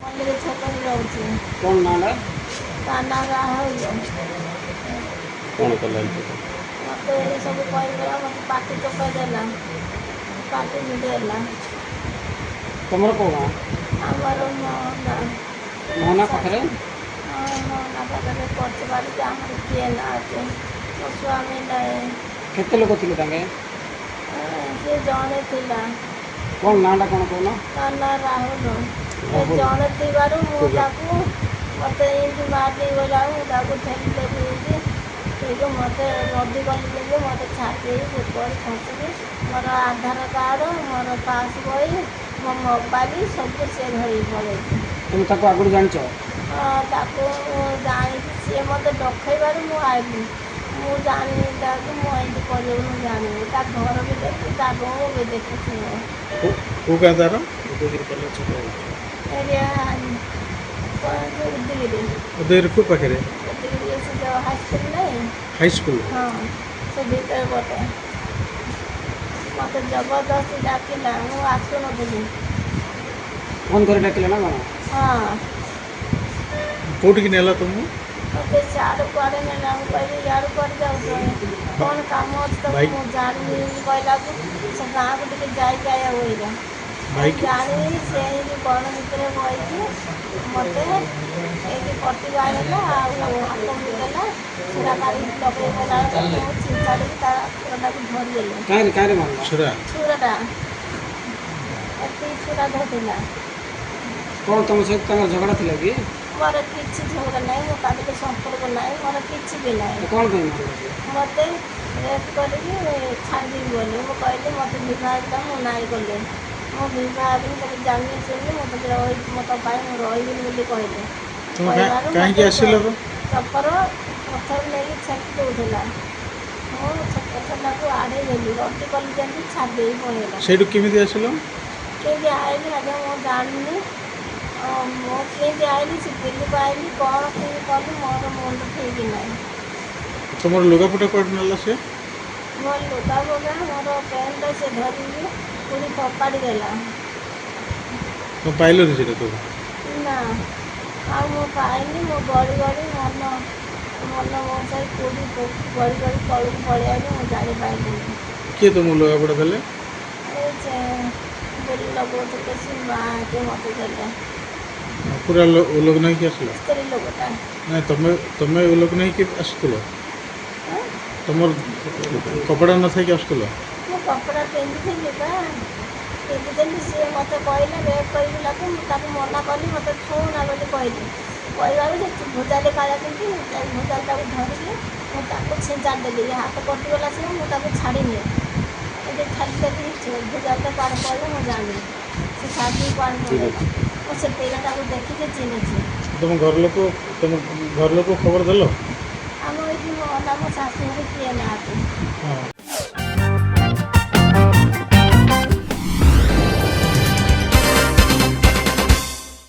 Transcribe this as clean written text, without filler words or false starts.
ମନ୍ଦିର ଛକରେ ରହୁଛି। କ'ଣ ନାଁଟା? ତା ନାଁ ରାହୁଲ। କ'ଣ କଲା ଏମିତି? ମୋତେ ସବୁ କହିଦେଲା, ମୋତେ ପାଟି ଚୋପାଇ ଦେଲା, ପାଟି ଭିଡ଼ିଦେଲା। ତମର କେଉଁ ଗାଁ? ଆମର ମୋହନା ମୋହନା ପାଖରେ? ମୋହନା ପାଖରେ ପଛ ବାଡ଼ିକି ଆମର କିଏ ନାହାନ୍ତି। ମୋ ସ୍ୱାମୀ ନାହିଁ। କେତେ ଲୋକ ଥିଲେ ତାଙ୍କେ? ସେ ଜଣେ ଥିଲା। କ'ଣ ନାଁଟା କ'ଣ କହୁନ? ତା ନାଁ ରାହୁଲ। ସେ ରାହୁଲ। ଜଣେ ଥିବାରୁ ମୁଁ ତାକୁ ମୋତେ ଏମିତି ମାରି ଗଲାକୁ ମୁଁ ତାକୁ ଠେଲିଦେଲି ଏମିତି ମୋତେ ନଦୀ ଗଲି ଯେ ମୋତେ ଛାଡ଼ି ଦେଇ ଯେପରି ଖସିକି ମୋର ଆଧାର କାର୍ଡ଼, ମୋର ପାସ୍ ବହି, ମୋ ମୋବାଇଲ ସବୁ ସେ ଧରିକି ପଳେଇଛି। ତୁମେ ତାକୁ ଆଗରୁ ଜାଣିଛ? ତାକୁ ମୁଁ ଜାଣିଛି, ସିଏ ମୋତେ ଡକେଇବାରୁ ମୁଁ ଆଇଲି। ମୁଁ ଜାଣିନି ତାକୁ, ମୁଁ ଏମିତି କରିବି ମୁଁ ଜାଣିନି। ତା ଘର ବି ଦେଖିଛି, ତା ବୋଉ ବି ଦେଖିଛି। କେଉଁ ଗାଁ ତାର? ଏରିଆ ଉଦୟଗିରି। ଉଦୟଗିରି କେଉଁ ପାଖରେ? ଉଦୟଗିରି ସେ ଯେଉଁ ହାଇସ୍କୁଲ ନାହିଁ? ହାଇସ୍କୁଲ? ହଁ, ସେ ଭିତରେ ଗୋଟେ ମୋତେ ଜବରଦସ୍ତି ଡାକିଲା, ମୁଁ ଆସୁନଥିଲି। ଫୋନ୍ କରି ଡାକିଲେ ନା କ'ଣ? ହଁ, କେଉଁଠିକି ନେଲା ତୁମକୁ? ମୋତେ ସିଆଡ଼ୁ କୁଆଡ଼େ ନେଲା। ମୁଁ କହିଲି ଇଆଡ଼ୁ କୁଆଡ଼େ ଯାଉଛ? କ'ଣ କାମ ଅଛି ତ ବାଇକ୍? ମୁଁ ଜାଣିନି କହିଲାକୁ ସେ ଗାଁକୁ ଟିକେ ଯାଇକି ଆଇବା ବୋଇଲା। ବାଇକ୍? ଜାଣିନି ସେ ଏମିତି ବଣ ଭିତରେ ବହିକି ମୋତେ ଏମିତି କଟି ଆଣିଲା ଆଉ ହାତ ମିଳିଦେଲା। ଛୁରା ମାରିକି ଲଗେଇ ଗଲାବେଳକୁ ମୁଁ ଛିଞ୍ଚାଡ଼ିକି ତା ଛୁରାଟାକୁ ଧରିଦେଲି। କାହିଁରେ ମାରିଲା? ଛୁରାଟା ଏତିକି ଛୁରା ଧରିଥିଲା। କ'ଣ ତୁମ ସହିତ ତାଙ୍କର ଝଗଡ଼ା ଥିଲା କି? ମୋର କିଛି ଝଗଡ଼ା ନାହିଁ, ମୋ ତା ସହିତ ସମ୍ପର୍କ ନାହିଁ, ମୋର କିଛି ବି ନାହିଁ। କ'ଣ ପାଇଁ ମାରିଲା? ମୋତେ ରେପ୍ କରିକି ଛାଡ଼ିଦେବି ବୋଲି ମୁଁ କହିଲି। ମୋତେ ବିବାହ କଲା, ମୁଁ ନାଇଁ କଲି। ମୁଁ ବିବାହ ହେବିନି, ତାକୁ ଜାଣିନି ଶୁଣିଲି, ମୁଁ ତୋତେ ମୋ ତୋ ପାଇଁ ମୁଁ ରହିବିନି ବୋଲି କହିଲି। ତୁମେ କହିବାରୁ କାହିଁକି ଆସିଲ? ଚପର ପଥର ନେଇକି ଛେକି ଦେଉଥିଲା। ମୁଁ ପଥରଟାକୁ ଆଡ଼େଇ ଦେଲି, ରଟି କଲି ଯେମିତି ଛାଡ଼ି ଦେଇକି ପଳେଇଲା। ସେଇଠୁ କେମିତି ଆସିଲ? କେମିତି ଆଇଲି ଆଜ୍ଞା ମୁଁ ଜାଣିନି। ମୁଁ କେମିତି ଆଇଲି, ସେ ଦିଲ୍ଲୀକୁ ଆଇଲି, କ'ଣ କେମିତି କଲି ମୋର ମୁଣ୍ଡ ଠିକ୍ ନାହିଁ। ତୁମର ଲୁଗାପଟା କୁଆଡ଼େ ନେଲା ସେ? ମୋ ଲୁଗାପଟା, ମୋର ପ୍ୟାଣ୍ଟ ସେ ଧରିକି ପୁଣି ଫୋପାଡ଼ି ଦେଲା। ତୁମେ ପାଇଲନି ସେଇଟା ସବୁ? ନା, ଆଉ ମୁଁ ପାଇନି। ମୁଁ ଗଡ଼ି ଗଡ଼ି ମନ ମୋ ସାହି ପୁରୀ ଗଡ଼ି ଗଡ଼ି ତଳକୁ ପଳେଇ ଆଇଲି, ମୁଁ ଜାଣିପାରିଲିନି। କିଏ ତୁମକୁ ଲୁଗାପଟା ଦେଲେ? ଏଇ ଯେ ବୁଲି ଲଗାଉଥିଲେ ସେ ମାଆକେ ମୋତେ ଦେଲେ। ପୁରା ଉଲଗ୍ନ ହେଇକି ଆସିଲ? ସ୍ତ୍ରୀ ଲୋକଟା। ନାଇଁ, ତମେ ଉଲଗ୍ନ ହେଇକି ଆସୁଥିଲ? ହଁ, ତୁମର କପଡ଼ା ନଥାଇକି ଆସୁଥିଲ? ମୁଁ କପଡ଼ା ପିନ୍ଧିଥିଲି ବା, ପିନ୍ଧିଥିଲି। ସିଏ ମୋତେ କହିଲା ରେପ୍ କରିଲାକୁ ମୁଁ ତାକୁ ମନା କଲି, ମୋତେ ଛୁଉଁନା ବୋଲି କହିଲି। କହିବାରୁ ସେ ଭୁଜାଲି କାଳିଆ ପିନ୍ଧି ଭୁଜାଲିଟାକୁ ଧରିକି ମୁଁ ତାକୁ ଛିଞ୍ଚାଡ଼ି ଦେଲି। ହାତ କଟିଗଲା ସିନା, ମୁଁ ତାକୁ ଛାଡ଼ିନି। ଏଠି ଠାଲି ଭୁଜାଲିଟା କୁଆଡ଼େ ପଡ଼ିଲା ମୁଁ ଜାଣିନି। ସେ ଛାଡ଼ିକି କୁଆଡ଼େ ପଳେଇଲା। ମୁଁ ସେ ପିଲାଟାକୁ ଦେଖିକି ଚିହ୍ନିଛି। ତମ ଘର ଲୋକ ଖବର ଦେଲ? ଆମ ଏଇଠି ମୋ ଶାଶୁ ଘରେ କିଏ ନାହାନ୍ତି।